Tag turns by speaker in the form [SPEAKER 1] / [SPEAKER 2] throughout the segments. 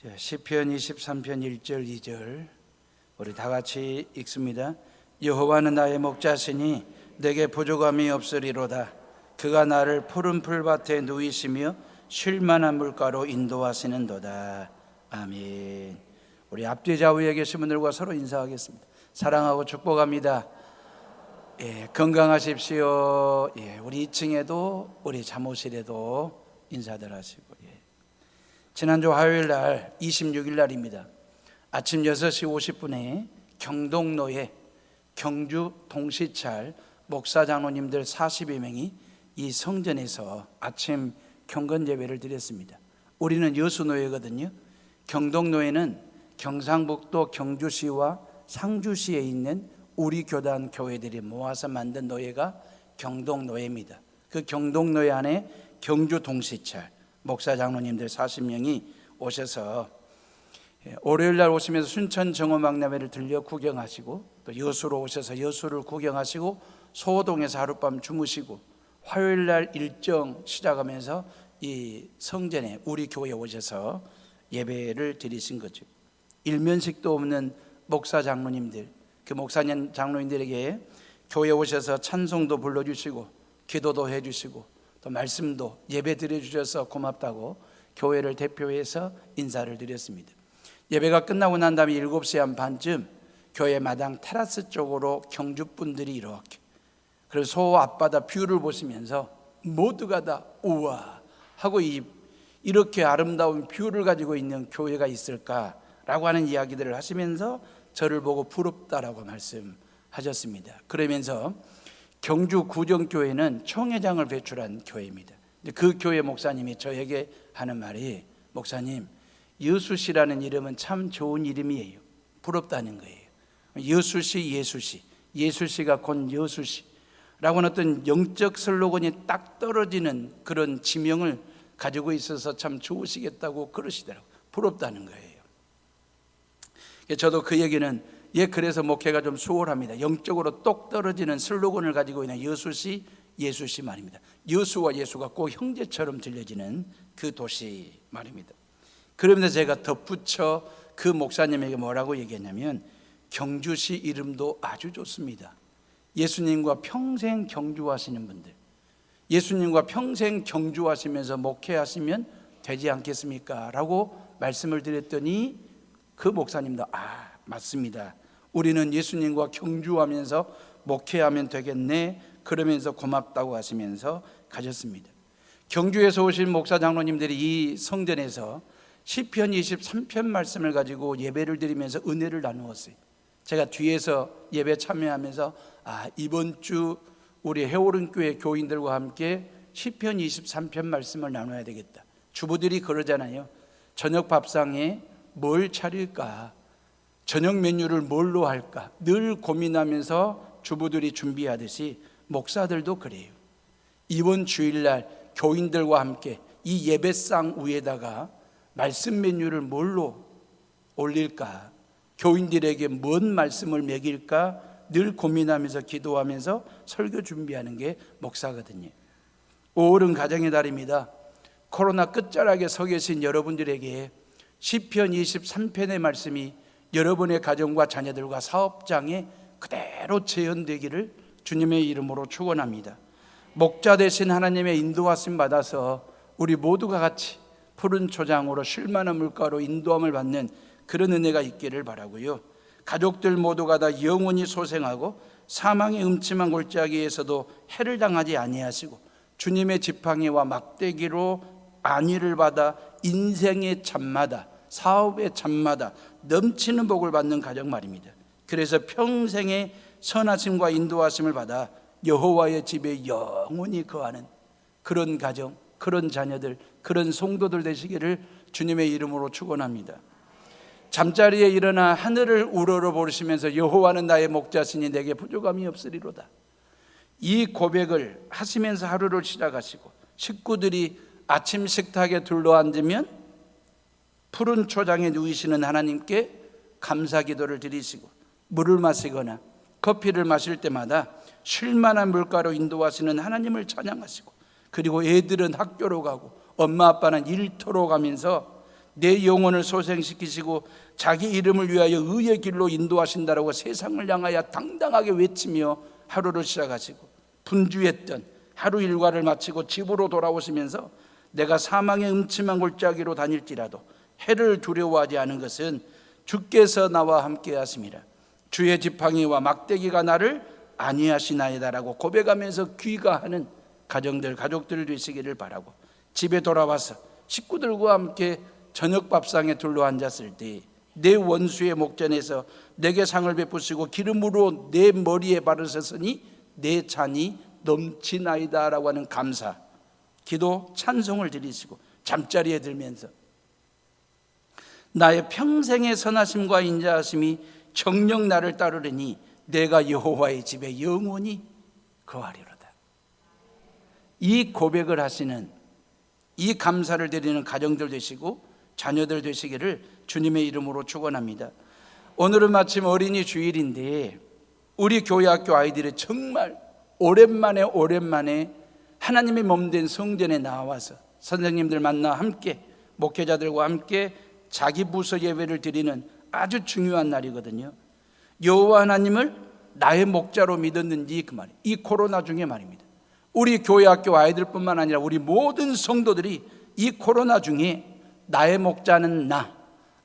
[SPEAKER 1] 시편 23편 1절 2절 우리 다 같이 읽습니다. 여호와는 나의 목자시니 내게 부족함이 없으리로다. 그가 나를 푸른 풀밭에 누이시며 쉴 만한 물가로 인도하시는도다. 아멘. 우리 앞뒤 좌우에 계신 분들과 서로 인사하겠습니다. 사랑하고 축복합니다. 건강하십시오. 우리 2층에도 우리 잠옷실에도 인사들 하시고. 지난주 화요일 날 26일 날입니다. 아침 6시 50분에 경동로에 경주 동시찰 목사 장로님들 40여 명이 이 성전에서 아침 경건 예배를 드렸습니다. 우리는 여수노예거든요. 경동노예는 경상북도 경주시와 상주시에 있는 우리 교단 교회들이 모아서 만든 노예가 경동노예입니다. 그 경동노예 안에 경주 동시찰 목사 장로님들 40명이 오셔서 월요일 날 오시면서 순천 정오막나베를 들려 구경하시고 또 여수로 오셔서 여수를 구경하시고 소호동에서 하룻밤 주무시고 화요일 날 일정 시작하면서 이 성전에 우리 교회에 오셔서 예배를 드리신 거죠. 일면식도 없는 목사 장로님들, 그 목사님 장로님들에게 교회에 오셔서 찬송도 불러주시고 기도도 해주시고 또 말씀도 예배 드려주셔서 고맙다고 교회를 대표해서 인사를 드렸습니다. 예배가 끝나고 난 다음에 7시 한 반쯤 교회 마당 테라스 쪽으로 경주분들이 이렇게 그래서 소 앞바다 뷰를 보시면서 모두가 다 우와 하고 이렇게 아름다운 뷰를 가지고 있는 교회가 있을까라고 하는 이야기들을 하시면서 저를 보고 부럽다라고 말씀하셨습니다. 그러면서 경주 구정교회는 총회장을 배출한 교회입니다. 그 교회 목사님이 저에게 하는 말이 목사님 여수시라는 이름은 참 좋은 이름이에요. 부럽다는 거예요. 여수시 예수시 예수시가 곧 여수시라고 하는 어떤 영적 슬로건이 딱 떨어지는 그런 지명을 가지고 있어서 참 좋으시겠다고 그러시더라고요. 부럽다는 거예요. 저도 그 얘기는 그래서 목회가 좀 수월합니다. 영적으로 똑 떨어지는 슬로건을 가지고 있는 여수시 예수시 말입니다. 여수와 예수가 꼭 형제처럼 들려지는 그 도시 말입니다. 그러면서 제가 덧붙여 그 목사님에게 뭐라고 얘기했냐면 경주시 이름도 아주 좋습니다. 예수님과 평생 경주하시는 분들, 예수님과 평생 경주하시면서 목회하시면 되지 않겠습니까? 라고 말씀을 드렸더니 그 목사님도 맞습니다. 우리는 예수님과 경주하면서 목회하면 되겠네 그러면서 고맙다고 하시면서 가셨습니다. 경주에서 오신 목사 장로님들이 이 성전에서 시편 23편 말씀을 가지고 예배를 드리면서 은혜를 나누었어요. 제가 뒤에서 예배 참여하면서 이번 주 우리 해오른교회 교인들과 함께 시편 23편 말씀을 나눠야 되겠다. 주부들이 그러잖아요. 저녁 밥상에 뭘 차릴까? 저녁 메뉴를 뭘로 할까? 늘 고민하면서 주부들이 준비하듯이 목사들도 그래요. 이번 주일날 교인들과 함께 이 예배상 위에다가 말씀 메뉴를 뭘로 올릴까? 교인들에게 뭔 말씀을 먹일까? 늘 고민하면서 기도하면서 설교 준비하는 게 목사거든요. 5월은 가정의 달입니다. 코로나 끝자락에 서 계신 여러분들에게 시편 23편의 말씀이 여러분의 가정과 자녀들과 사업장에 그대로 재현되기를 주님의 이름으로 축원합니다. 목자 되신 하나님의 인도하심 받아서 우리 모두가 같이 푸른 초장으로 쉴만한 물가로 인도함을 받는 그런 은혜가 있기를 바라고요. 가족들 모두가 다 영원히 소생하고 사망의 음침한 골짜기에서도 해를 당하지 아니하시고 주님의 지팡이와 막대기로 안위를 받아 인생의 잠마다 사업의 잠마다 넘치는 복을 받는 가정 말입니다. 그래서 평생의 선하심과 인도하심을 받아 여호와의 집에 영원히 거하는 그런 가정, 그런 자녀들, 그런 성도들 되시기를 주님의 이름으로 축원합니다. 잠자리에 일어나 하늘을 우러러 보시면서 여호와는 나의 목자시니 내게 부족함이 없으리로다. 이 고백을 하시면서 하루를 시작하시고 식구들이 아침 식탁에 둘러앉으면 푸른 초장에 누이시는 하나님께 감사 기도를 드리시고 물을 마시거나 커피를 마실 때마다 쉴만한 물가로 인도하시는 하나님을 찬양하시고 그리고 애들은 학교로 가고 엄마 아빠는 일터로 가면서 내 영혼을 소생시키시고 자기 이름을 위하여 의의 길로 인도하신다라고 세상을 향하여 당당하게 외치며 하루를 시작하시고 분주했던 하루 일과를 마치고 집으로 돌아오시면서 내가 사망의 음침한 골짜기로 다닐지라도 해를 두려워하지 않은 것은 주께서 나와 함께 하심이라. 주의 지팡이와 막대기가 나를 안위하시나이다라고 고백하면서 귀가하는 가족들 되시기를 바라고, 집에 돌아와서 식구들과 함께 저녁 밥상에 둘러앉았을 때 내 원수의 목전에서 내게 상을 베푸시고 기름으로 내 머리에 바르셨으니 내 잔이 넘치나이다 라고 하는 감사, 기도, 찬송을 드리시고 잠자리에 들면서 나의 평생의 선하심과 인자하심이 정녕 나를 따르리니 내가 여호와의 집에 영원히 거하리로다. 이 고백을 하시는, 이 감사를 드리는 가정들 되시고 자녀들 되시기를 주님의 이름으로 축원합니다. 오늘은 마침 어린이 주일인데 우리 교회 학교 아이들이 정말 오랜만에 하나님의 몸된 성전에 나와서 선생님들 만나 함께, 목회자들과 함께 자기 부서 예배를 드리는 아주 중요한 날이거든요. 여호와 하나님을 나의 목자로 믿었는지, 그 말이 이 코로나 중에 말입니다. 우리 교회 학교 아이들뿐만 아니라 우리 모든 성도들이 이 코로나 중에 나의 목자는 나,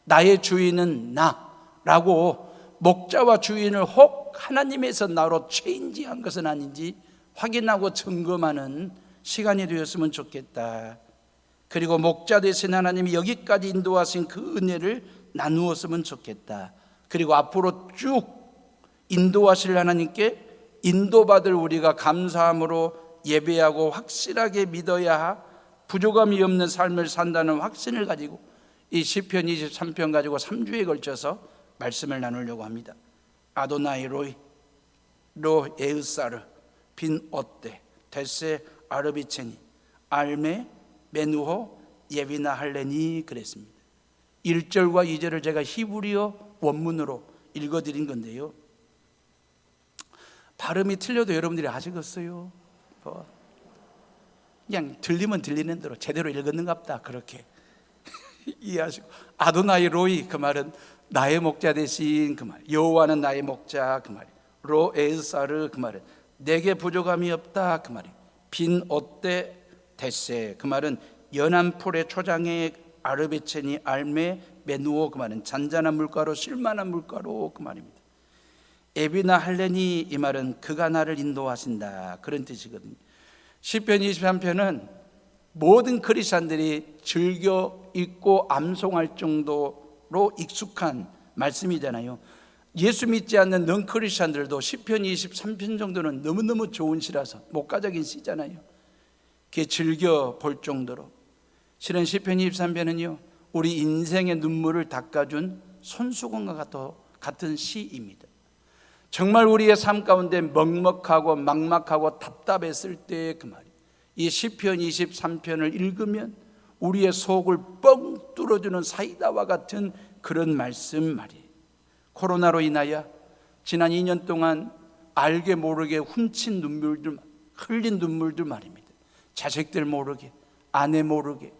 [SPEAKER 1] 나의 주인은 나라고 목자와 주인을 혹 하나님에서 나로 체인지한 것은 아닌지 확인하고 점검하는 시간이 되었으면 좋겠다. 그리고 목자 되신 하나님이 여기까지 인도하신 그 은혜를 나누었으면 좋겠다. 그리고 앞으로 쭉 인도하실 하나님께 인도받을 우리가 감사함으로 예배하고 확실하게 믿어야 부족함이 없는 삶을 산다는 확신을 가지고 이 시편 23편 가지고 3주에 걸쳐서 말씀을 나누려고 합니다. 아도나이 로이 로 에으사르 빈 어때 데세 아르비체니 알메 메누호 예비나 할레니 그랬습니다. 1절과 2절을 제가 히브리어 원문으로 읽어드린 건데요, 발음이 틀려도 여러분들이 아시겠어요? 그냥 들리면 들리는 대로 제대로 읽었는갑다 그렇게 이해하시고, 아도나이 로이 그 말은 나의 목자 대신 그 말, 여호와는 나의 목자 그 말, 로 에으사르 그 말은 내게 부족함이 없다 그 말이, 빈 어때 데세 그 말은 연한 풀의 초장에 아르베체니 알메 메누오 그 말은 잔잔한 물가로 실만한 물가로 그 말입니다. 에비나 할레니 이 말은 그가 나를 인도하신다 그런 뜻이거든요. 시편 23편은 모든 크리스찬들이 즐겨 읽고 암송할 정도로 익숙한 말씀이잖아요. 예수 믿지 않는 넌 크리스찬들도 시편 23편 정도는 너무너무 좋은 시라서 목가적인 시잖아요. 그게 즐겨 볼 정도로. 실은 시편 23편은요 우리 인생의 눈물을 닦아준 손수건과 같은 시입니다. 정말 우리의 삶 가운데 먹먹하고 막막하고 답답했을 때 그 말이, 이 시편 23편을 읽으면 우리의 속을 뻥 뚫어주는 사이다와 같은 그런 말씀 말이에요. 코로나로 인하여 지난 2년 동안 알게 모르게 훔친 눈물들, 흘린 눈물들 말입니다. 자식들 모르게, 아내 모르게,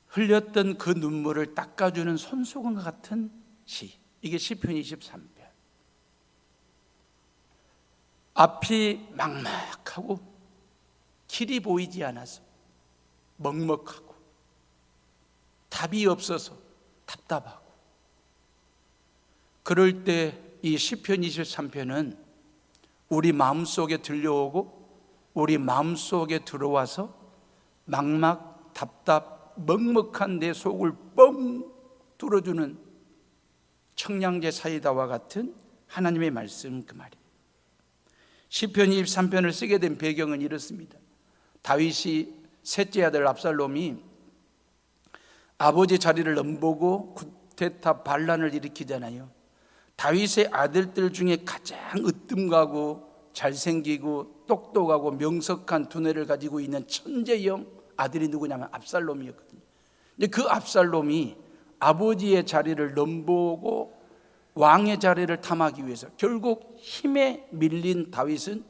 [SPEAKER 1] 흘렸던 그 눈물을 닦아주는 손수건과 같은 시, 이게 시편 23편. 앞이 막막하고 길이 보이지 않아서 먹먹하고 답이 없어서 답답하고, 그럴 때 이 시편 23편은 우리 마음속에 들려오고 우리 마음속에 들어와서 막막 답답 먹먹한 내 속을 뻥 뚫어주는 청량제 사이다와 같은 하나님의 말씀 그 말이에요. 시편 23편을 쓰게 된 배경은 이렇습니다. 다윗이 셋째 아들 압살롬이 아버지 자리를 넘보고 구테타 반란을 일으키잖아요. 다윗의 아들들 중에 가장 으뜸가고 잘생기고 똑똑하고 명석한 두뇌를 가지고 있는 천재형 아들이 누구냐면 압살롬이었거든요. 근데 그 압살롬이 아버지의 자리를 넘보고 왕의 자리를 탐하기 위해서 결국 힘에 밀린 다윗은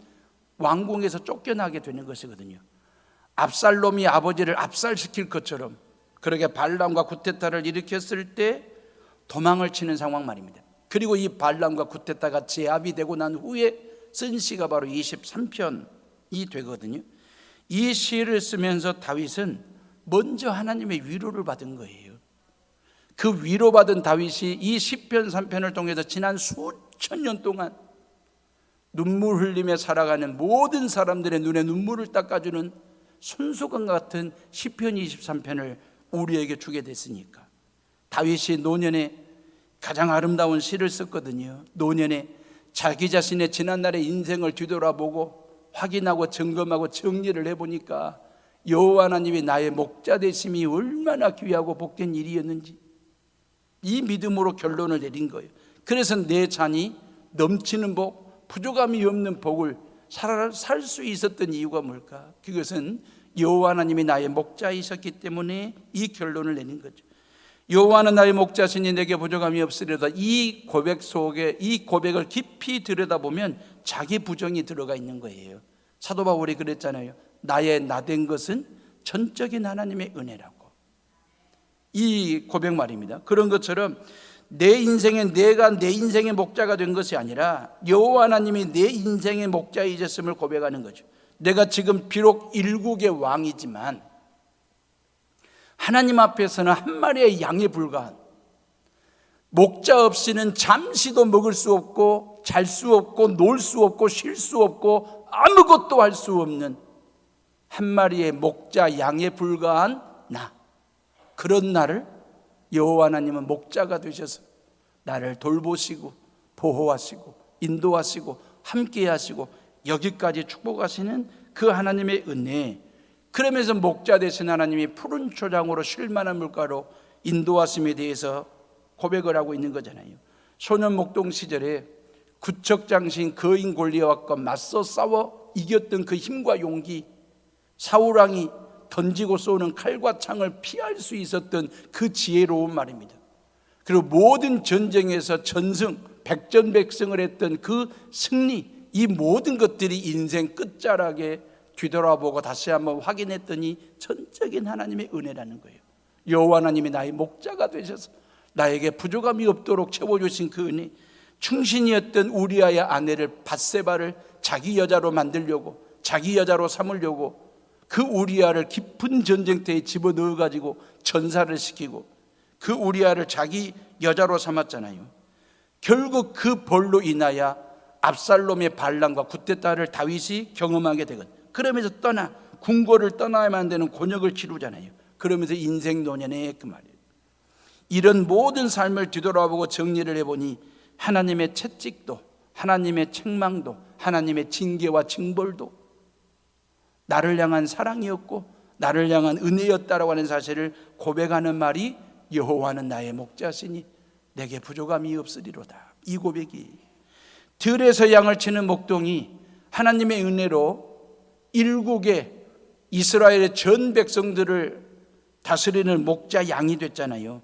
[SPEAKER 1] 왕궁에서 쫓겨나게 되는 것이거든요. 압살롬이 아버지를 압살시킬 것처럼 그렇게 발람과 구테타를 일으켰을 때 도망을 치는 상황 말입니다. 그리고 이 발람과 구테타가 제압이 되고 난 후에 쓴 시가 바로 23편이 되거든요. 이 시를 쓰면서 다윗은 먼저 하나님의 위로를 받은 거예요. 그 위로받은 다윗이 이 시편 3편을 통해서 지난 수천 년 동안 눈물 흘리며 살아가는 모든 사람들의 눈에 눈물을 닦아주는 손수건 같은 시편 23편을 우리에게 주게 됐으니까. 다윗이 노년에 가장 아름다운 시를 썼거든요. 노년에 자기 자신의 지난날의 인생을 뒤돌아보고 확인하고 점검하고 정리를 해보니까 여호와 하나님이 나의 목자 되심이 얼마나 귀하고 복된 일이었는지 이 믿음으로 결론을 내린 거예요. 그래서 내 잔이 넘치는 복, 부족함이 없는 복을 살 수 있었던 이유가 뭘까? 그것은 여호와 하나님이 나의 목자이셨기 때문에 이 결론을 내린 거죠. 여호와는 나의 목자시니 내게 부족함이 없으리로다. 이 고백 속에 이 고백을 깊이 들여다보면 자기 부정이 들어가 있는 거예요. 사도 바울이 그랬잖아요. 나의 나된 것은 전적인 하나님의 은혜라고. 이 고백 말입니다. 그런 것처럼 내 인생에 내가 내 인생의 목자가 된 것이 아니라 여호와 하나님이 내 인생의 목자이셨음을 고백하는 거죠. 내가 지금 비록 일국의 왕이지만 하나님 앞에서는 한 마리의 양에 불과한, 목자 없이는 잠시도 먹을 수 없고 잘 수 없고 놀 수 없고 쉴 수 없고 아무것도 할 수 없는 한 마리의 목자 양에 불과한 나, 그런 나를 여호와 하나님은 목자가 되셔서 나를 돌보시고 보호하시고 인도하시고 함께 하시고 여기까지 축복하시는 그 하나님의 은혜, 그러면서 목자 되신 하나님이 푸른 초장으로 쉴 만한 물가로 인도하심에 대해서 고백을 하고 있는 거잖아요. 소년 목동 시절에 구척장신 거인 골리앗과 맞서 싸워 이겼던 그 힘과 용기, 사울왕이 던지고 쏘는 칼과 창을 피할 수 있었던 그 지혜로운 말입니다. 그리고 모든 전쟁에서 전승, 백전백승을 했던 그 승리, 이 모든 것들이 인생 끝자락에 뒤돌아보고 다시 한번 확인했더니 전적인 하나님의 은혜라는 거예요. 여호와 하나님이 나의 목자가 되셔서 나에게 부족함이 없도록 채워주신 그 은혜, 충신이었던 우리아의 아내를 밧세바를 자기 여자로 만들려고, 자기 여자로 삼으려고 그 우리아를 깊은 전쟁터에 집어넣어가지고 전사를 시키고 그 우리아를 자기 여자로 삼았잖아요. 결국 그 벌로 인하여 압살롬의 반란과 구테타를 다윗이 경험하게 되거든요. 그러면서 궁궐을 떠나야만 되는 곤욕을 치르잖아요. 그러면서 인생 노년에 그 말이에요. 이런 모든 삶을 뒤돌아보고 정리를 해보니 하나님의 채찍도, 하나님의 책망도, 하나님의 징계와 징벌도 나를 향한 사랑이었고 나를 향한 은혜였다라고 하는 사실을 고백하는 말이 여호와는 나의 목자시니 내게 부족함이 없으리로다. 이 고백이 들에서 양을 치는 목동이 하나님의 은혜로 일국의 이스라엘의 전 백성들을 다스리는 목자 양이 됐잖아요.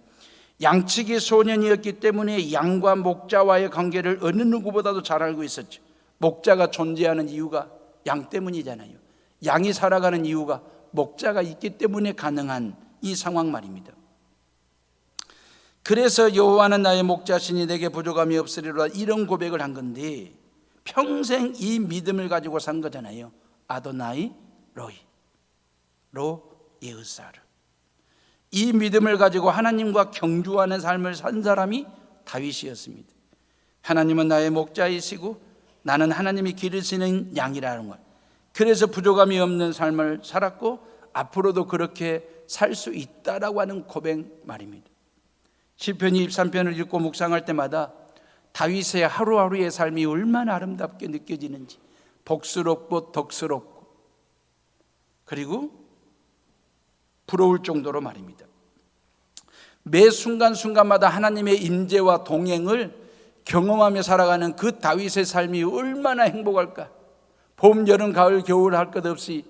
[SPEAKER 1] 양치기 소년이었기 때문에 양과 목자와의 관계를 어느 누구보다도 잘 알고 있었죠. 목자가 존재하는 이유가 양 때문이잖아요. 양이 살아가는 이유가 목자가 있기 때문에 가능한 이 상황 말입니다. 그래서 여호와는 나의 목자시니 내게 부족함이 없으리로다, 이런 고백을 한 건데 평생 이 믿음을 가지고 산 거잖아요. 아도나이 로이, 로 예흐사르. 이 믿음을 가지고 하나님과 경주하는 삶을 산 사람이 다윗이었습니다. 하나님은 나의 목자이시고 나는 하나님이 기르시는 양이라는 것. 그래서 부족함이 없는 삶을 살았고 앞으로도 그렇게 살 수 있다라고 하는 고백 말입니다. 시편 23편을 읽고 묵상할 때마다 다윗의 하루하루의 삶이 얼마나 아름답게 느껴지는지, 복스럽고 덕스럽고 그리고 부러울 정도로 말입니다. 매 순간순간마다 하나님의 임재와 동행을 경험하며 살아가는 그 다윗의 삶이 얼마나 행복할까. 봄, 여름, 가을, 겨울 할 것 없이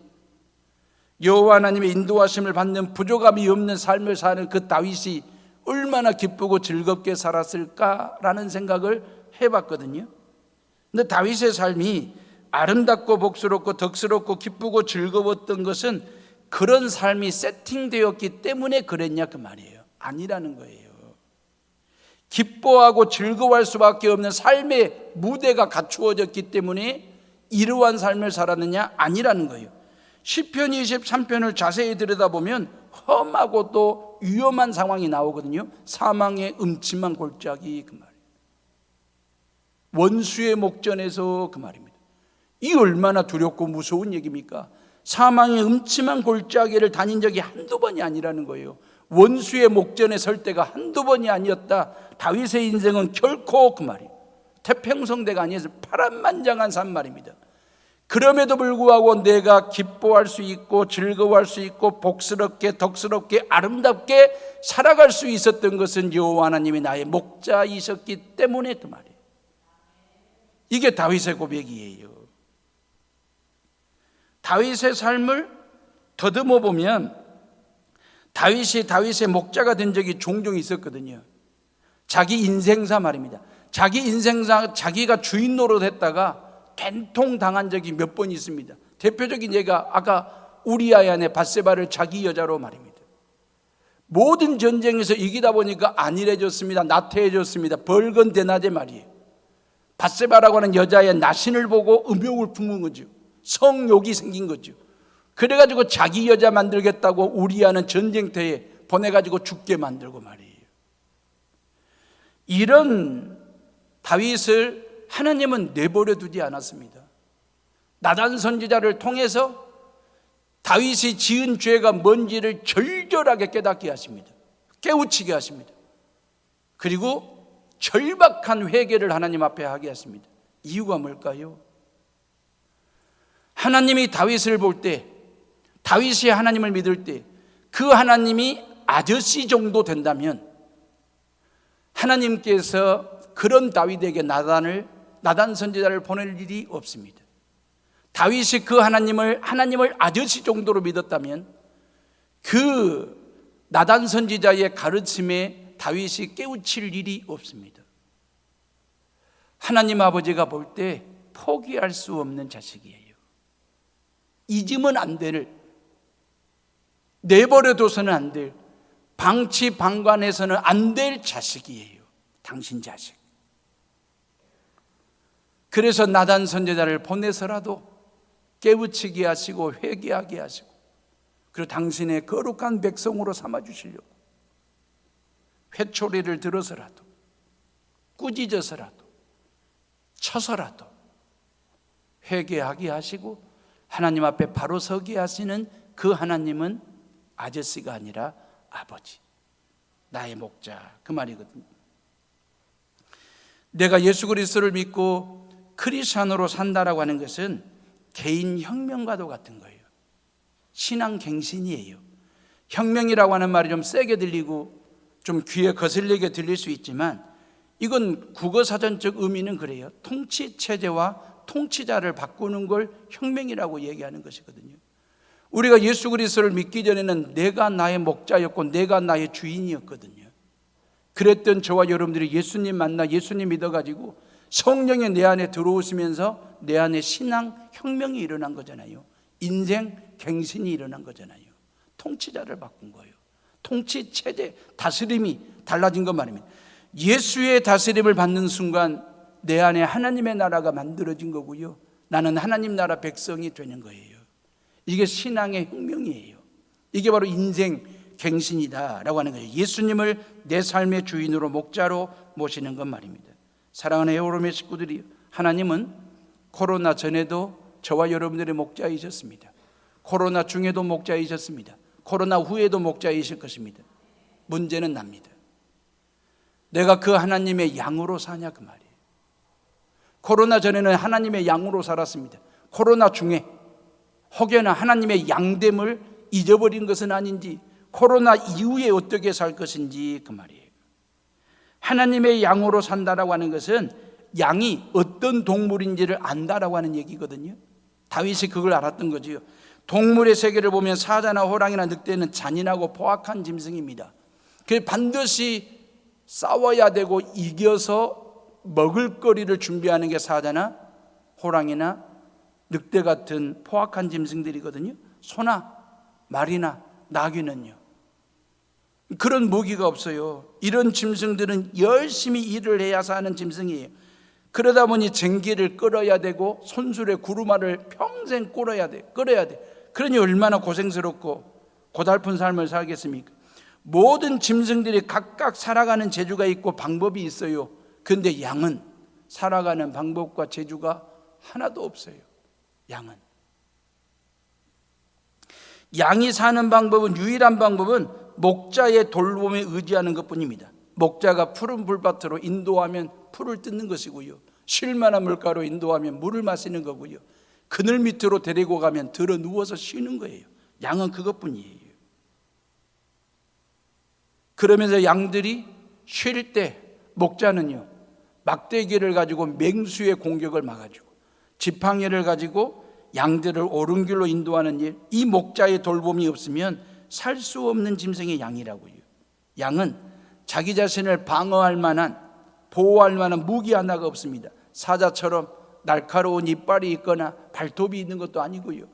[SPEAKER 1] 여호와 하나님의 인도하심을 받는 부족함이 없는 삶을 사는 그 다윗이 얼마나 기쁘고 즐겁게 살았을까라는 생각을 해봤거든요. 근데 다윗의 삶이 아름답고 복스럽고 덕스럽고 기쁘고 즐거웠던 것은 그런 삶이 세팅되었기 때문에 그랬냐 그 말이에요. 아니라는 거예요. 기뻐하고 즐거워할 수밖에 없는 삶의 무대가 갖추어졌기 때문에 이러한 삶을 살았느냐? 아니라는 거예요. 시편 23편을 자세히 들여다보면 험하고 또 위험한 상황이 나오거든요. 사망의 음침한 골짜기 그 말이에요. 원수의 목전에서 그 말입니다. 이 얼마나 두렵고 무서운 얘기입니까? 사망의 음침한 골짜기를 다닌 적이 한두 번이 아니라는 거예요. 원수의 목전에 설 때가 한두 번이 아니었다. 다윗의 인생은 결코 그 말이에요. 태평성대가 아니어서 파란만장한 삶 말입니다. 그럼에도 불구하고 내가 기뻐할 수 있고 즐거워할 수 있고 복스럽게 덕스럽게 아름답게 살아갈 수 있었던 것은 여호와 하나님이 나의 목자이셨기 때문에 그 말이에요. 이게 다윗의 고백이에요. 다윗의 삶을 더듬어 보면 다윗의 목자가 된 적이 종종 있었거든요. 자기 인생사 말입니다. 자기 인생사 자기가 주인 노릇했다가 된통 당한 적이 몇 번 있습니다. 대표적인 예가 아까 우리아의 아내 밧세바를 자기 여자로 말입니다. 모든 전쟁에서 이기다 보니까 안일해졌습니다. 나태해졌습니다. 벌건 대낮에 말이에요. 밧세바라고 하는 여자의 나신을 보고 음욕을 품은 거죠. 성욕이 생긴 거죠. 그래가지고 자기 여자 만들겠다고 우리아는 전쟁터에 보내가지고 죽게 만들고 말이에요. 이런 다윗을 하나님은 내버려 두지 않았습니다. 나단 선지자를 통해서 다윗이 지은 죄가 뭔지를 절절하게 깨닫게 하십니다. 깨우치게 하십니다. 그리고 절박한 회개를 하나님 앞에 하게 하십니다. 이유가 뭘까요? 하나님이 다윗을 볼 때, 다윗이 하나님을 믿을 때 그 하나님이 아저씨 정도 된다면 하나님께서 그런 다윗에게 나단 선지자를 보낼 일이 없습니다. 다윗이 그 하나님을 아저씨 정도로 믿었다면 그 나단 선지자의 가르침에 다윗이 깨우칠 일이 없습니다. 하나님 아버지가 볼 때 포기할 수 없는 자식이에요. 잊으면 안 될, 내버려둬서는 안 될, 방치방관해서는 안 될 자식이에요. 당신 자식. 그래서 나단 선지자를 보내서라도 깨우치게 하시고 회개하게 하시고 그리고 당신의 거룩한 백성으로 삼아주시려고 회초리를 들어서라도 꾸짖어서라도 쳐서라도 회개하게 하시고 하나님 앞에 바로 서게 하시는 그 하나님은 아저씨가 아니라 아버지, 나의 목자, 그 말이거든요. 내가 예수 그리스도를 믿고 크리스찬으로 산다라고 하는 것은 개인 혁명과도 같은 거예요. 신앙 갱신이에요. 혁명이라고 하는 말이 좀 세게 들리고 좀 귀에 거슬리게 들릴 수 있지만 이건 국어사전적 의미는 그래요. 통치체제와 통치자를 바꾸는 걸 혁명이라고 얘기하는 것이거든요. 우리가 예수 그리스도를 믿기 전에는 내가 나의 목자였고 내가 나의 주인이었거든요. 그랬던 저와 여러분들이 예수님 만나 예수님 믿어가지고 성령이 내 안에 들어오시면서 내 안에 신앙 혁명이 일어난 거잖아요. 인생 갱신이 일어난 거잖아요. 통치자를 바꾼 거예요. 통치체제, 다스림이 달라진 것 말입니다. 예수의 다스림을 받는 순간 내 안에 하나님의 나라가 만들어진 거고요. 나는 하나님 나라 백성이 되는 거예요. 이게 신앙의 혁명이에요. 이게 바로 인생 갱신이다라고 하는 거예요. 예수님을 내 삶의 주인으로 목자로 모시는 것 말입니다. 사랑하는 에오롬의 식구들이, 하나님은 코로나 전에도 저와 여러분들의 목자이셨습니다. 코로나 중에도 목자이셨습니다. 코로나 후에도 목자이실 것입니다. 문제는 납니다. 내가 그 하나님의 양으로 사냐 그 말이에요. 코로나 전에는 하나님의 양으로 살았습니다. 코로나 중에 혹여나 하나님의 양됨을 잊어버린 것은 아닌지, 코로나 이후에 어떻게 살 것인지 그 말이에요. 하나님의 양으로 산다라고 하는 것은 양이 어떤 동물인지를 안다라고 하는 얘기거든요. 다윗이 그걸 알았던 거지요. 동물의 세계를 보면 사자나 호랑이나 늑대는 잔인하고 포악한 짐승입니다. 그래서 반드시 싸워야 되고 이겨서 먹을거리를 준비하는 게 사자나 호랑이나 늑대 같은 포악한 짐승들이거든요. 소나 말이나 나귀는요, 그런 무기가 없어요. 이런 짐승들은 열심히 일을 해야 사는 짐승이에요. 그러다 보니 쟁기를 끌어야 되고 손술에 구루마를 평생 끌어야 돼. 그러니 얼마나 고생스럽고 고달픈 삶을 살겠습니까? 모든 짐승들이 각각 살아가는 재주가 있고 방법이 있어요. 그런데 양은 살아가는 방법과 재주가 하나도 없어요. 양이 사는 방법은, 유일한 방법은 목자의 돌봄에 의지하는 것뿐입니다. 목자가 푸른 불밭으로 인도하면 풀을 뜯는 것이고요, 쉴만한 물가로 인도하면 물을 마시는 거고요, 그늘 밑으로 데리고 가면 들어 누워서 쉬는 거예요. 양은 그것뿐이에요. 그러면서 양들이 쉴 때 목자는요, 막대기를 가지고 맹수의 공격을 막아주고 지팡이를 가지고 양들을 옳은 길로 인도하는 일, 이 목자의 돌봄이 없으면 살 수 없는 짐승의 양이라고요. 양은 자기 자신을 방어할 만한, 보호할 만한 무기 하나가 없습니다. 사자처럼 날카로운 이빨이 있거나 발톱이 있는 것도 아니고요,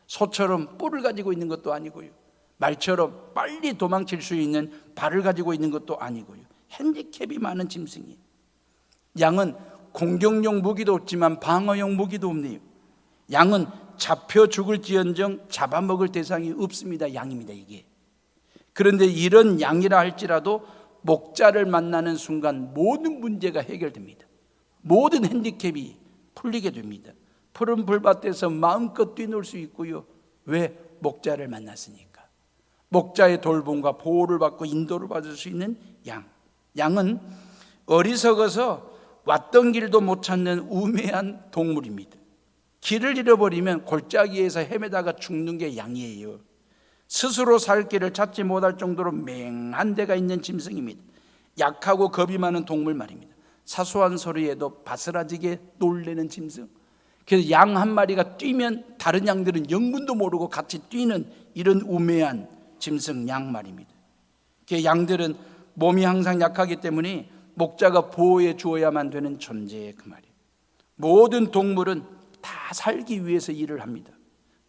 [SPEAKER 1] 소처럼 뿔을 가지고 있는 것도 아니고요, 말처럼 빨리 도망칠 수 있는 발을 가지고 있는 것도 아니고요, 핸디캡이 많은 짐승이에요. 양은 공격용 무기도 없지만 방어용 무기도 없네요. 양은 잡혀 죽을지언정 잡아먹을 대상이 없습니다. 양입니다, 이게. 그런데 이런 양이라 할지라도 목자를 만나는 순간 모든 문제가 해결됩니다. 모든 핸디캡이 풀리게 됩니다. 푸른 불밭에서 마음껏 뛰놀 수 있고요. 왜? 목자를 만났으니까. 목자의 돌봄과 보호를 받고 인도를 받을 수 있는 양. 양은 어리석어서 왔던 길도 못 찾는 우매한 동물입니다. 길을 잃어버리면 골짜기에서 헤매다가 죽는 게 양이에요. 스스로 살 길을 찾지 못할 정도로 맹한 데가 있는 짐승입니다. 약하고 겁이 많은 동물 말입니다. 사소한 소리에도 바스라지게 놀래는 짐승. 그래서 양 한 마리가 뛰면 다른 양들은 영문도 모르고 같이 뛰는 이런 우매한 짐승 양 말입니다. 양들은 몸이 항상 약하기 때문에 목자가 보호해 주어야만 되는 존재의 그 말이에요. 모든 동물은 다 살기 위해서 일을 합니다.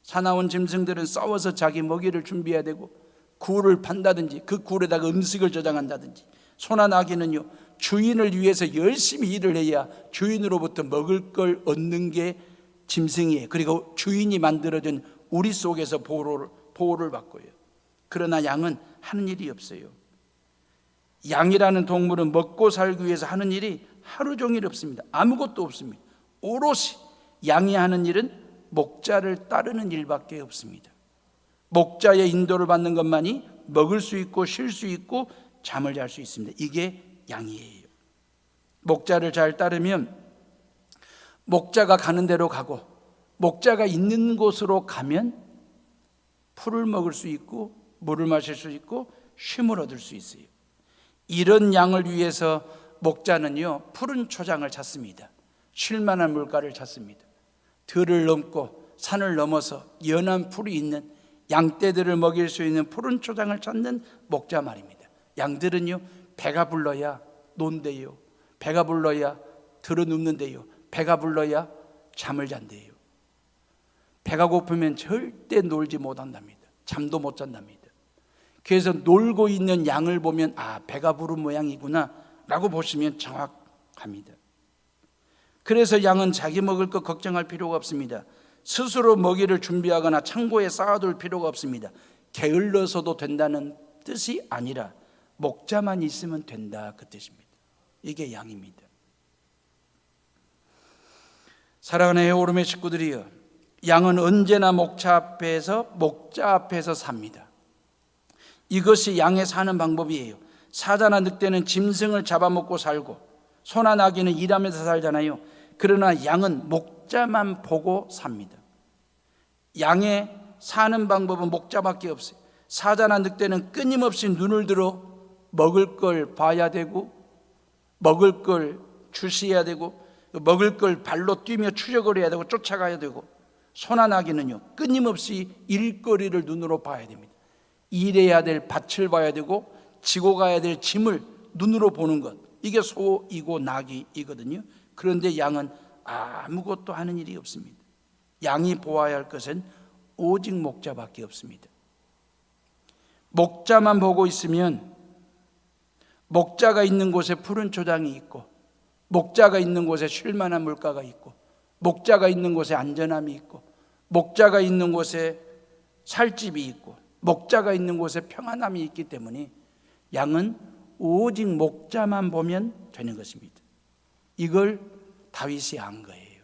[SPEAKER 1] 사나운 짐승들은 싸워서 자기 먹이를 준비해야 되고 굴을 판다든지 그 굴에다가 음식을 저장한다든지, 소나 나귀는요, 주인을 위해서 열심히 일을 해야 주인으로부터 먹을 걸 얻는 게 짐승이에요. 그리고 주인이 만들어준 우리 속에서 보호를 받고요. 그러나 양은 하는 일이 없어요. 양이라는 동물은 먹고 살기 위해서 하는 일이 하루 종일 없습니다. 아무것도 없습니다. 오롯이 양이 하는 일은 목자를 따르는 일밖에 없습니다. 목자의 인도를 받는 것만이 먹을 수 있고 쉴 수 있고 잠을 잘 수 있습니다. 이게 양이에요. 목자를 잘 따르면 목자가 가는 대로 가고 목자가 있는 곳으로 가면 풀을 먹을 수 있고 물을 마실 수 있고 쉼을 얻을 수 있어요. 이런 양을 위해서 목자는요, 푸른 초장을 찾습니다. 쉴만한 물가를 찾습니다. 들을 넘고 산을 넘어서 연한 풀이 있는 양떼들을 먹일 수 있는 푸른 초장을 찾는 목자 말입니다. 양들은요, 배가 불러야 논대요, 배가 불러야 들어 눕는데요, 배가 불러야 잠을 잔대요. 배가 고프면 절대 놀지 못한답니다. 잠도 못 잔답니다. 그래서 놀고 있는 양을 보면 배가 부른 모양이구나 라고 보시면 정확합니다. 그래서 양은 자기 먹을 것 걱정할 필요가 없습니다. 스스로 먹이를 준비하거나 창고에 쌓아둘 필요가 없습니다. 게을러서도 된다는 뜻이 아니라 목자만 있으면 된다, 그 뜻입니다. 이게 양입니다. 사랑하는 해오름의 식구들이여, 양은 언제나 목자 앞에서 삽니다. 이것이 양의 사는 방법이에요. 사자나 늑대는 짐승을 잡아먹고 살고 소나 나귀는 일하면서 살잖아요. 그러나 양은 목자만 보고 삽니다. 양의 사는 방법은 목자밖에 없어요. 사자나 늑대는 끊임없이 눈을 들어 먹을 걸 봐야 되고 먹을 걸 주시해야 되고 먹을 걸 발로 뛰며 추적을 해야 되고 쫓아가야 되고, 소나 나귀는요, 끊임없이 일거리를 눈으로 봐야 됩니다. 일해야 될 밭을 봐야 되고 지고 가야 될 짐을 눈으로 보는 것, 이게 소이고 낙이거든요. 그런데 양은 아무것도 하는 일이 없습니다. 양이 보아야 할 것은 오직 목자밖에 없습니다. 목자만 보고 있으면 목자가 있는 곳에 푸른 초장이 있고, 목자가 있는 곳에 쉴 만한 물가가 있고, 목자가 있는 곳에 안전함이 있고, 목자가 있는 곳에 살 집이 있고, 목자가 있는 곳에 평안함이 있기 때문에 양은 오직 목자만 보면 되는 것입니다. 이걸 다윗이 안 거예요.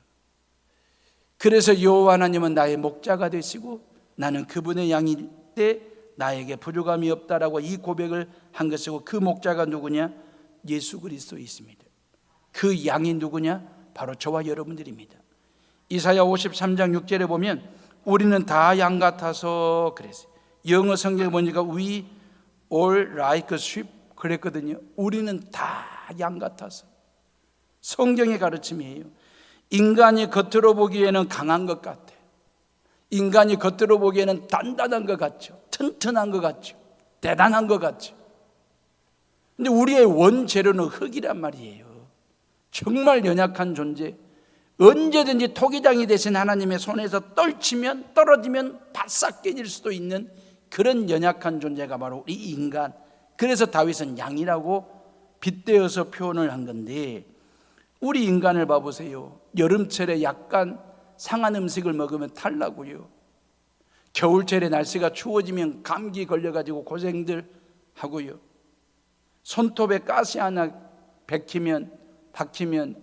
[SPEAKER 1] 그래서 여호와 하나님은 나의 목자가 되시고 나는 그분의 양일 때 나에게 부족함이 없다라고 이 고백을 한 것이고, 그 목자가 누구냐? 예수 그리스도이십니다. 그 양이 누구냐? 바로 저와 여러분들입니다. 이사야 53장 6절에 보면 우리는 다 양 같아서 그랬어요. 영어 성경에 보니까 We all like sheep 그랬거든요. 우리는 다 양 같아서. 성경의 가르침이에요. 인간이 겉으로 보기에는 강한 것 같아요. 인간이 겉으로 보기에는 단단한 것 같죠. 튼튼한 것 같죠. 대단한 것 같죠. 근데 우리의 원재료는 흙이란 말이에요. 정말 연약한 존재, 언제든지 토기장이 되신 하나님의 손에서 떨어지면 바싹 깨질 수도 있는 그런 연약한 존재가 바로 우리 인간. 그래서 다윗은 양이라고 빗대어서 표현을 한 건데, 우리 인간을 봐보세요. 여름철에 약간 상한 음식을 먹으면 탈나고요, 겨울철에 날씨가 추워지면 감기 걸려가지고 고생들 하고요, 손톱에 가시 하나 박히면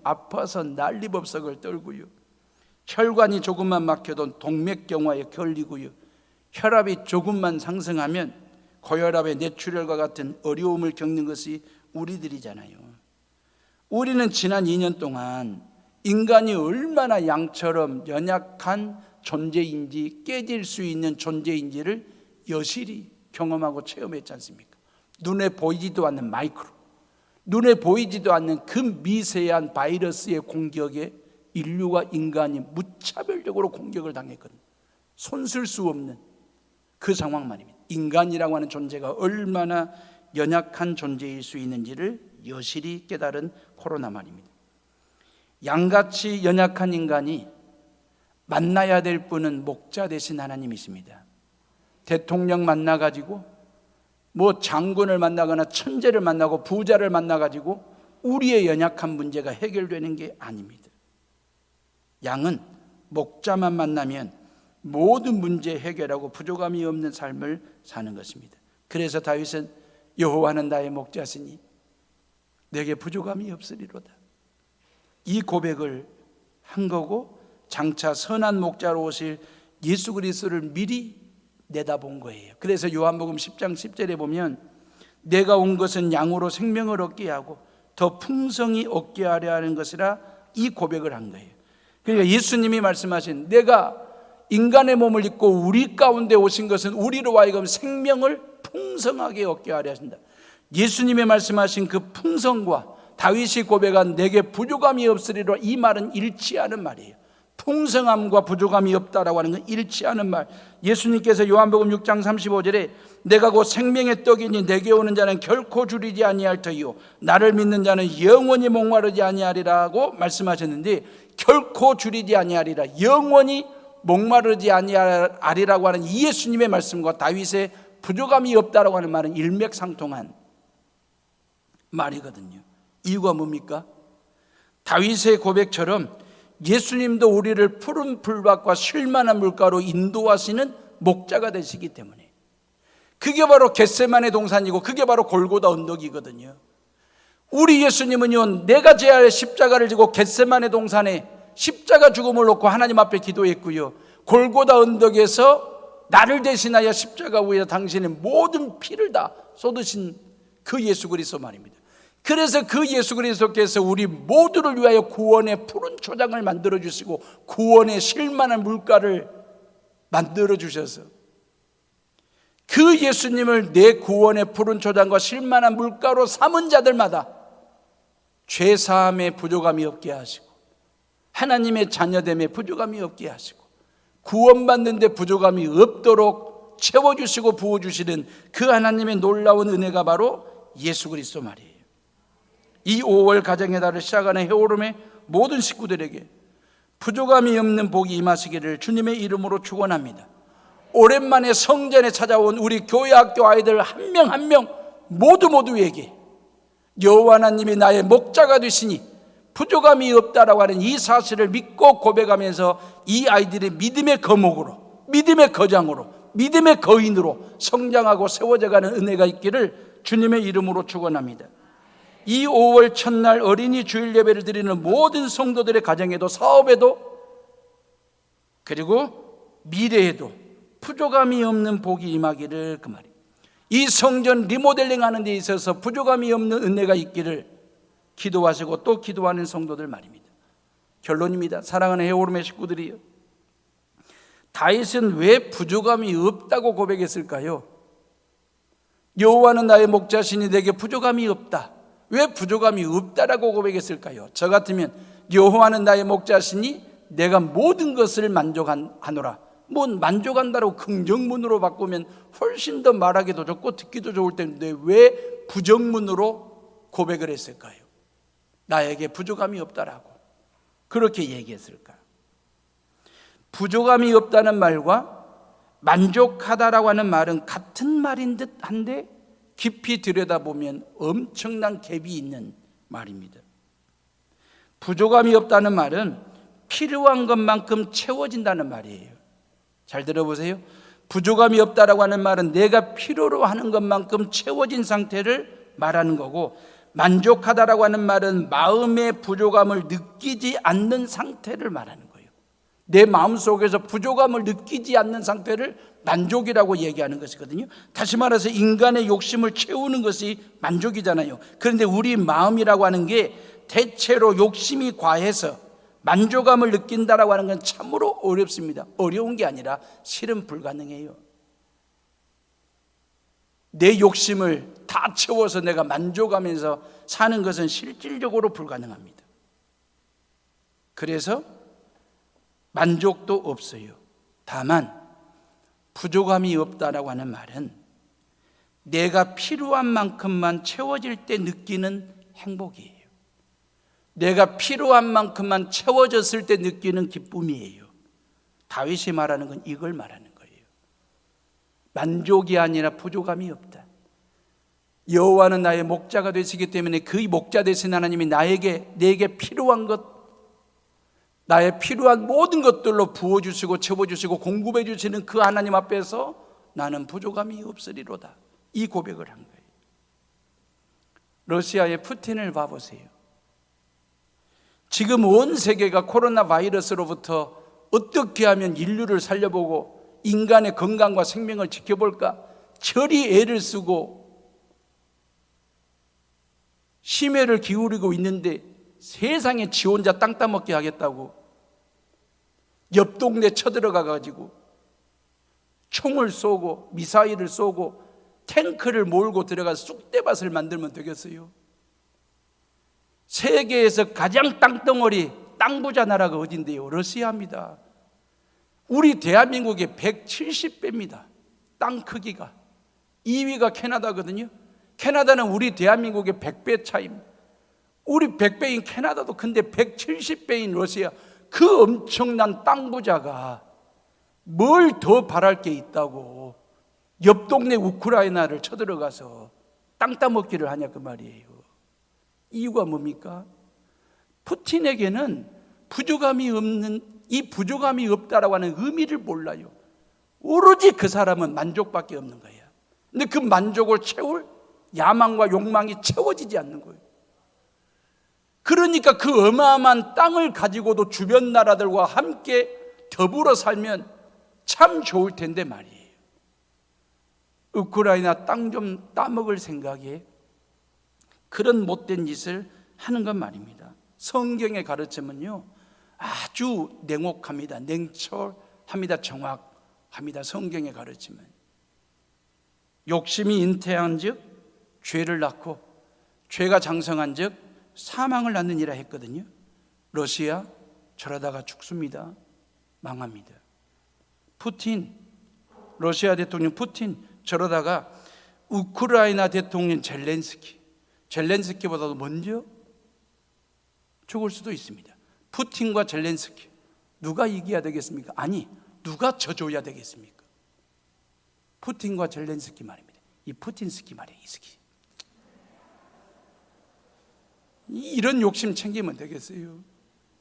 [SPEAKER 1] 아파서 난리법석을 떨고요, 혈관이 조금만 막혀도 동맥경화에 걸리고요, 혈압이 조금만 상승하면 고혈압의 뇌출혈과 같은 어려움을 겪는 것이 우리들이잖아요. 우리는 지난 2년 동안 인간이 얼마나 양처럼 연약한 존재인지, 깨질 수 있는 존재인지를 여실히 경험하고 체험했지 않습니까? 눈에 보이지도 않는 마이크로, 눈에 보이지도 않는 그 미세한 바이러스의 공격에 인류와 인간이 무차별적으로 공격을 당했거든요. 손쓸 수 없는 그 상황 말입니다. 인간이라고 하는 존재가 얼마나 연약한 존재일 수 있는지를 여실히 깨달은 코로나 말입니다. 양같이 연약한 인간이 만나야 될 분은 목자 되신 하나님이십니다. 대통령 만나가지고 장군을 만나거나 천재를 만나고 부자를 만나가지고 우리의 연약한 문제가 해결되는 게 아닙니다. 양은 목자만 만나면 모든 문제 해결하고 부족함이 없는 삶을 사는 것입니다. 그래서 다윗은 여호와는 나의 목자시니 내게 부족함이 없으리로다, 이 고백을 한 거고, 장차 선한 목자로 오실 예수 그리스도를 미리 내다본 거예요. 그래서 요한복음 10장 10절에 보면 내가 온 것은 양으로 생명을 얻게 하고 더 풍성히 얻게 하려 하는 것이라, 이 고백을 한 거예요. 그러니까 예수님이 말씀하신, 내가 인간의 몸을 입고 우리 가운데 오신 것은 우리로 하여금 생명을 풍성하게 얻게 하려 하신다. 예수님의 말씀하신 그 풍성과 다윗이 고백한 내게 부족함이 없으리로, 이 말은 일치하는 말이에요. 풍성함과 부족함이 없다라고 하는 건 일치하는 말. 예수님께서 요한복음 6장 35절에 내가 곧 생명의 떡이니 내게 오는 자는 결코 줄이지 아니할 터이요 나를 믿는 자는 영원히 목마르지 아니하리라고 말씀하셨는데, 결코 줄이지 아니하리라, 영원히 목마르지 아니하리라고 하는 이 예수님의 말씀과 다윗의 부족함이 없다라고 하는 말은 일맥상통한 말이거든요. 이유가 뭡니까? 다윗의 고백처럼 예수님도 우리를 푸른 풀밭과 쉴만한 물가로 인도하시는 목자가 되시기 때문에, 그게 바로 겟세마네 동산이고 그게 바로 골고다 언덕이거든요. 우리 예수님은요, 내가 제 십자가를 지고 겟세마네 동산에 십자가 죽음을 놓고 하나님 앞에 기도했고요, 골고다 언덕에서 나를 대신하여 십자가 위에 당신의 모든 피를 다 쏟으신 그 예수 그리스도 말입니다. 그래서 그 예수 그리스도께서 우리 모두를 위하여 구원의 푸른 초장을 만들어 주시고 구원의 쉴만한 물가를 만들어 주셔서, 그 예수님을 내 구원의 푸른 초장과 쉴만한 물가로 삼은 자들마다 죄사함에 부족함이 없게 하시고, 하나님의 자녀됨에 부족함이 없게 하시고, 구원받는 데 부족함이 없도록 채워주시고 부어주시는 그 하나님의 놀라운 은혜가 바로 예수 그리스도 말이에요. 이 5월 가정의 달을 시작하는 해오름의 모든 식구들에게 부족함이 없는 복이 임하시기를 주님의 이름으로 축원합니다. 오랜만에 성전에 찾아온 우리 교회 학교 아이들 한 명 한 명 모두에게 여호와 하나님이 나의 목자가 되시니 부족함이 없다라고 하는 이 사실을 믿고 고백하면서 이 아이들의 믿음의 거목으로, 믿음의 거장으로, 믿음의 거인으로 성장하고 세워져가는 은혜가 있기를 주님의 이름으로 축원합니다. 이 5월 첫날 어린이 주일 예배를 드리는 모든 성도들의 가정에도, 사업에도, 그리고 미래에도 부족함이 없는 복이 임하기를, 그 말이에요. 이 성전 리모델링 하는 데 있어서 부족함이 없는 은혜가 있기를 기도하시고 또 기도하는 성도들 말입니다. 결론입니다. 사랑하는 해오름의 식구들이요, 다윗은 왜 부족함이 없다고 고백했을까요? 여호와는 나의 목자시니 내게 부족함이 없다. 왜 부족함이 없다라고 고백했을까요? 저 같으면 여호와는 나의 목자시니 내가 모든 것을 만족하노라. 뭐 만족한다고 긍정문으로 바꾸면 훨씬 더 말하기도 좋고 듣기도 좋을 텐데 왜 부정문으로 고백을 했을까요? 나에게 부족함이 없다라고 그렇게 얘기했을까요? 부족함이 없다는 말과 만족하다라고 하는 말은 같은 말인 듯 한데 깊이 들여다보면 엄청난 갭이 있는 말입니다. 부족함이 없다는 말은 필요한 것만큼 채워진다는 말이에요. 잘 들어보세요. 부족함이 없다라고 하는 말은 내가 필요로 하는 것만큼 채워진 상태를 말하는 거고, 만족하다라고 하는 말은 마음의 부족함을 느끼지 않는 상태를 말하는 거예요. 내 마음속에서 부족함을 느끼지 않는 상태를 만족이라고 얘기하는 것이거든요. 다시 말해서 인간의 욕심을 채우는 것이 만족이잖아요. 그런데 우리 마음이라고 하는 게 대체로 욕심이 과해서 만족감을 느낀다라고 하는 건 참으로 어렵습니다. 어려운 게 아니라 실은 불가능해요. 내 욕심을 다 채워서 내가 만족하면서 사는 것은 실질적으로 불가능합니다. 그래서 만족도 없어요. 다만 부족함이 없다라고 하는 말은 내가 필요한 만큼만 채워질 때 느끼는 행복이에요. 내가 필요한 만큼만 채워졌을 때 느끼는 기쁨이에요. 다윗이 말하는 건 이걸 말하는 거예요. 만족이 아니라 부족함이 없다. 여호와는 나의 목자가 되시기 때문에 그 목자 되신 하나님이 내게 필요한 것, 나의 필요한 모든 것들로 부어주시고 채워주시고 공급해 주시는 그 하나님 앞에서 나는 부족함이 없으리로다. 이 고백을 한 거예요. 러시아의 푸틴을 봐보세요. 지금 온 세계가 코로나 바이러스로부터 어떻게 하면 인류를 살려보고 인간의 건강과 생명을 지켜볼까 저리 애를 쓰고 심혈을 기울이고 있는데 세상에 지 혼자 땅 따먹게 하겠다고 옆 동네 쳐들어가 가지고 총을 쏘고 미사일을 쏘고 탱크를 몰고 들어가서 쑥대밭을 만들면 되겠어요? 세계에서 가장 땅덩어리 땅부자 나라가 어딘데요? 러시아입니다. 우리 대한민국의 170배입니다. 땅 크기가. 2위가 캐나다거든요. 캐나다는 우리 대한민국의 100배 차이입니다. 우리 100배인 캐나다도 큰데 170배인 러시아, 그 엄청난 땅부자가 뭘 더 바랄 게 있다고 옆 동네 우크라이나를 쳐들어가서 땅 따먹기를 하냐 그 말이에요. 이유가 뭡니까? 푸틴에게는 부족함이 없는, 이 부족함이 없다라고 하는 의미를 몰라요. 오로지 그 사람은 만족밖에 없는 거예요. 근데 그 만족을 채울 야망과 욕망이 채워지지 않는 거예요. 그러니까 그 어마어마한 땅을 가지고도 주변 나라들과 함께 더불어 살면 참 좋을 텐데 말이에요. 우크라이나 땅 좀 따먹을 생각에 그런 못된 짓을 하는 건 말입니다. 성경의 가르침은요 아주 냉혹합니다. 냉철합니다. 정확합니다. 성경의 가르침은 욕심이 잉태한 즉 죄를 낳고 죄가 장성한 즉 사망을 낳느니라 했거든요. 러시아 저러다가 죽습니다. 망합니다. 푸틴 러시아 대통령 푸틴, 저러다가 우크라이나 대통령 젤렌스키보다도 먼저 죽을 수도 있습니다. 푸틴과 젤렌스키 누가 이겨야 되겠습니까? 아니, 누가 져줘야 되겠습니까? 푸틴과 젤렌스키 말입니다. 이 푸틴스키 말이에요. 이 스키. 이런 욕심 챙기면 되겠어요?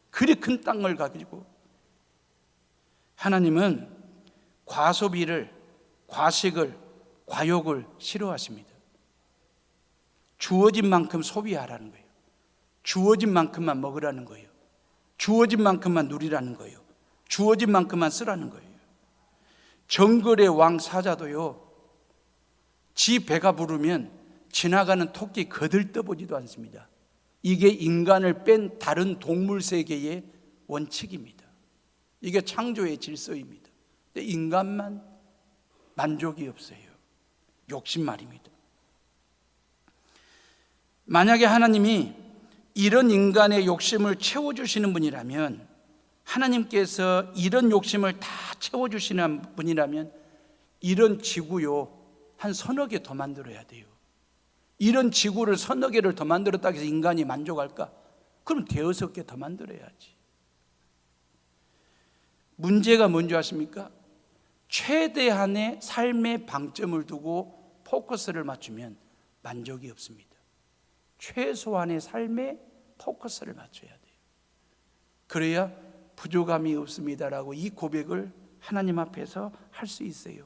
[SPEAKER 1] 그리 큰 땅을 가지고. 하나님은 과소비를, 과식을, 과욕을 싫어하십니다. 주어진 만큼 소비하라는 거예요. 주어진 만큼만 먹으라는 거예요. 주어진 만큼만 누리라는 거예요. 주어진 만큼만 쓰라는 거예요. 정글의 왕 사자도요, 지 배가 부르면 지나가는 토끼 거들떠보지도 않습니다. 이게 인간을 뺀 다른 동물 세계의 원칙입니다. 이게 창조의 질서입니다. 근데 인간만 만족이 없어요. 욕심 말입니다. 만약에 하나님이 이런 인간의 욕심을 채워주시는 분이라면, 하나님께서 이런 욕심을 다 채워주시는 분이라면 이런 지구요 한 서너 개 더 만들어야 돼요. 이런 지구를 서너 개를 더 만들었다고 해서 인간이 만족할까? 그럼 대여섯 개 더 만들어야지. 문제가 뭔지 아십니까? 최대한의 삶의 방점을 두고 포커스를 맞추면 만족이 없습니다. 최소한의 삶에 포커스를 맞춰야 돼요. 그래야 부족함이 없습니다라고 이 고백을 하나님 앞에서 할 수 있어요.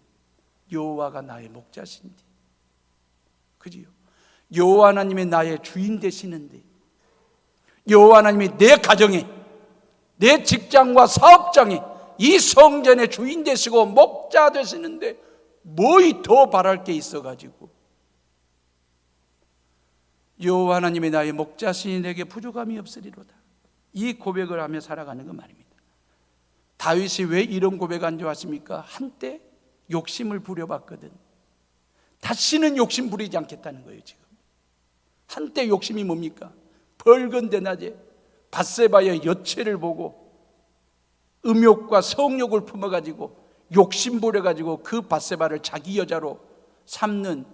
[SPEAKER 1] 여호와가 나의 목자신데, 그지요? 여호와 하나님이 나의 주인 되시는데, 여호와 하나님이 내 가정에, 내 직장과 사업장에, 이 성전의 주인 되시고 목자 되시는데 뭐이 더 바랄 게 있어가지고, 여호와 하나님이 나의 목자시니 내게 부족함이 없으리로다. 이 고백을 하며 살아가는 것 말입니다. 다윗이 왜 이런 고백 안 좋아하십니까? 한때 욕심을 부려봤거든. 다시는 욕심 부리지 않겠다는 거예요. 지금 한때 욕심이 뭡니까? 벌건 대낮에 밧세바의 여체를 보고 음욕과 성욕을 품어가지고 욕심 부려가지고 그 밧세바를 자기 여자로 삼는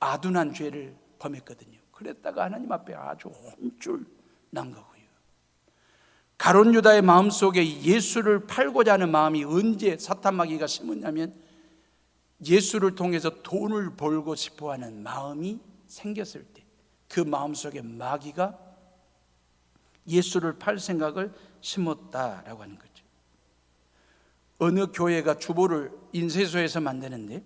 [SPEAKER 1] 아둔한 죄를 범했거든요. 그랬다가 하나님 앞에 아주 혼쭐 난 거고요. 가룟 유다의 마음속에 예수를 팔고자 하는 마음이 언제 사탄 마귀가 심었냐면, 예수를 통해서 돈을 벌고 싶어하는 마음이 생겼을 때 그 마음속에 마귀가 예수를 팔 생각을 심었다라고 하는 거죠. 어느 교회가 주보를 인쇄소에서 만드는데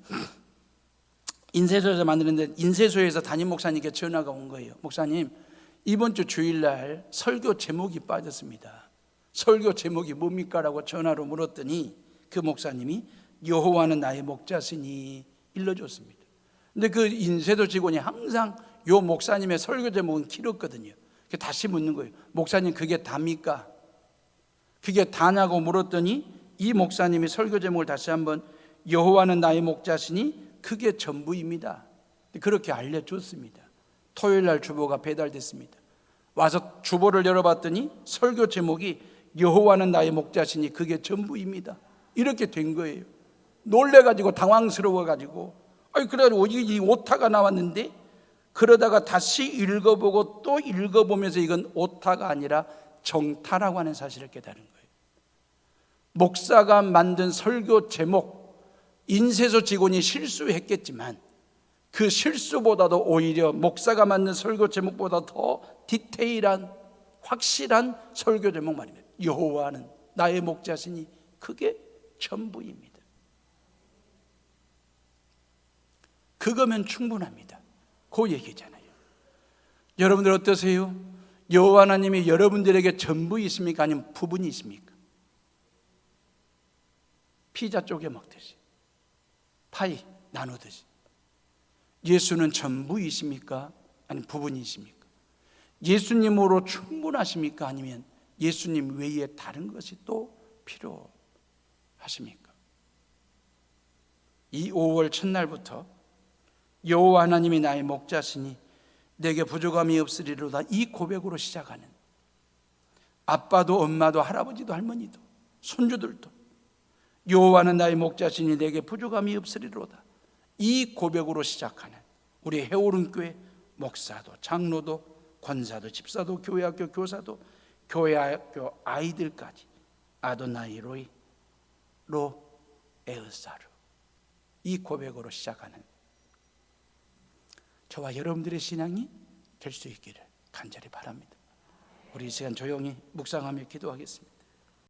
[SPEAKER 1] 인쇄소에서 담임 목사님께 전화가 온 거예요. 목사님, 이번 주 주일날 설교 제목이 빠졌습니다. 설교 제목이 뭡니까? 라고 전화로 물었더니 그 목사님이 여호와는 나의 목자시니 일러줬습니다. 근데 그 인쇄소 직원이 항상 요 목사님의 설교 제목은 길었거든요. 다시 묻는 거예요. 목사님, 그게 답니까? 그게 다냐고 물었더니 이 목사님이 설교 제목을 다시 한번, 여호와는 나의 목자시니 그게 전부입니다. 그렇게 알려줬습니다. 토요일 날 주보가 배달됐습니다. 와서 주보를 열어봤더니 설교 제목이 여호와는 나의 목자시니 그게 전부입니다. 이렇게 된 거예요. 놀래가지고 당황스러워가지고, 그래가지고 이 오타가 나왔는데, 그러다가 다시 읽어보고 또 읽어보면서 이건 오타가 아니라 정타라고 하는 사실을 깨달은 거예요. 목사가 만든 설교 제목, 인쇄소 직원이 실수했겠지만 그 실수보다도 오히려 목사가 만든 설교 제목보다 더 디테일한, 확실한 설교 제목 말입니다. 여호와는 나의 목자시니 그게 전부입니다. 그거면 충분합니다. 그 얘기잖아요. 여러분들 어떠세요? 여호와 하나님이 여러분들에게 전부이십니까? 아니면 부분이십니까? 피자 쪼개 먹듯이, 파이 나누듯이. 예수는 전부이십니까? 아니면 부분이십니까? 예수님으로 충분하십니까? 아니면 예수님 외에 다른 것이 또 필요하십니까? 이 5월 첫날부터 여호와 하나님이 나의 목자시니 내게 부족함이 없으리로다, 이 고백으로 시작하는, 아빠도 엄마도 할아버지도 할머니도 손주들도 여호와는 나의 목자시니 내게 부족함이 없으리로다. 이 고백으로 시작하는 우리 해오른교회 목사도 장로도 권사도 집사도 교회학교 교사도 교회학교 아이들까지 아도나이 로 에으사르, 이 고백으로 시작하는 저와 여러분들의 신앙이 될 수 있기를 간절히 바랍니다. 우리 이 시간 조용히 묵상하며 기도하겠습니다.